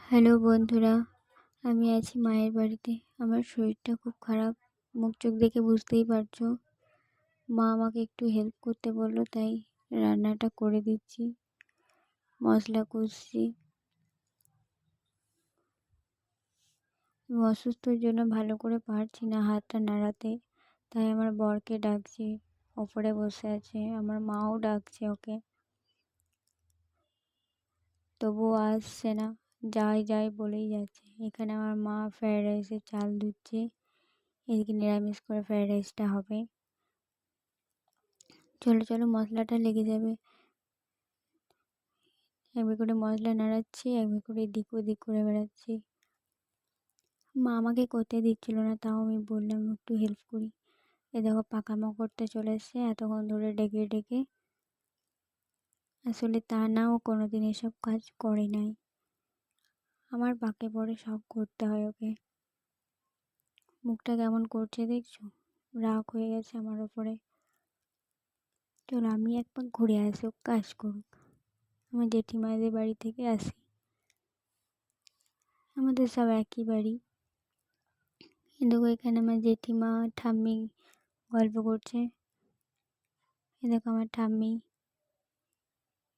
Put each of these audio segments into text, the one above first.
Hello বন্ধুরা, আমি আছি মায়ের বাড়িতে। আমার শরীরটা খুব খারাপ, মুখ চোখ দেখে বুঝতেই পারছো। মা আমাকে একটু হেল্প করতে বললো, তাই রান্নাটা করে দিচ্ছি, মশলা কষছি। আমি অসুস্থর জন্য ভালো করে পারছি না হাতটা নাড়াতে, তাই আমার বরকে ডাকছি, ওপরে বসে আছে। আমার মাও ডাকছে ওকে, তবুও আসছে না, যাই যাই বলেই যাচ্ছে। এখানে আমার মা ফ্রায়েড রাইসের চাল ধুচ্ছে, এদিকে নিরামিষ করে ফ্রায়েড রাইসটা হবে। চলো চলো, মশলাটা লেগে যাবে। একবার করে মশলা নাড়াচ্ছি, একবার করে এদিক ওদিক করে বেড়াচ্ছি। মা আমাকে করতে দিচ্ছিল না, তাও আমি বললাম একটু হেল্প করি। এ দেখো পাকামো করতে চলে এসছে এতক্ষণ ধরে ডেকে ডেকে। আসলে তা না, ও কোনোদিন এসব কাজ করে নাই, আমার বাঁকে পড়ে সব করতে হয় ওকে। মুখটা কেমন করছে দেখছো, রাগ হয়ে গেছে আমার ওপরে। চলো আমি একবার ঘুরে আসি, ও কাজ করুক। আমার জেঠিমাদের বাড়ি থেকে আসি, আমাদের সব একই বাড়ি। দেখো এখানে আমার জেঠিমা ঠাম্মি গল্প করছে। এ দেখো আমার ঠাম্মি,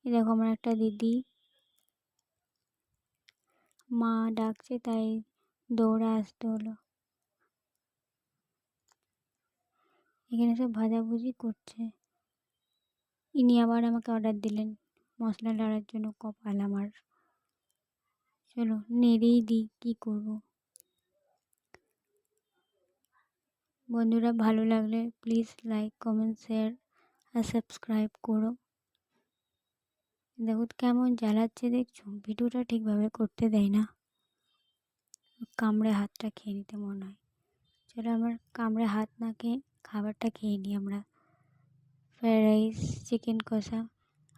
এ দেখো আমার একটা দিদি। মা ডাকছে তাই দৌড়ে আসতে হলো। এখানে সব ভাজাভুজি করছে। ইনি আবার আমাকে অর্ডার দিলেন মশলা নাড়ার জন্য, কপাল আমার। চলো নেড়েই দিই, কী করবো। বন্ধুরা, ভালো লাগলে প্লিজ লাইক কমেন্ট শেয়ার আর সাবস্ক্রাইব করো। দেখো কেমন জ্বালাচ্ছে দেখছো, ভিডিওটা ঠিকভাবে করতে দেয় না, কামড়ে হাতটা খেয়ে নিতে মনে হয়। চলো আমার কামড়ে হাত না খেয়ে খাবারটা খেয়ে নিই আমরা। ফ্রায়েড রাইস, চিকেন কষা।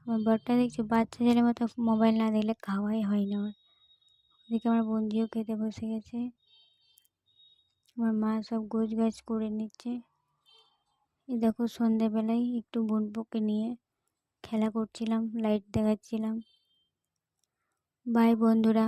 আমার বরটা দেখছো বাচ্চা ছেলের মতো মোবাইল না দেখলে খাওয়াই হয় না ওর। ওদিকে আমার বন্ধুও খেতে বসে গেছে। আমার মা সব গোছ গাছ করে নিচ্ছে। এই দেখো সন্ধেবেলায় একটু বোনপোকে নিয়ে খেলা করছিলাম, লাইট দেখাচ্ছিলাম। বাই বন্ধুরা।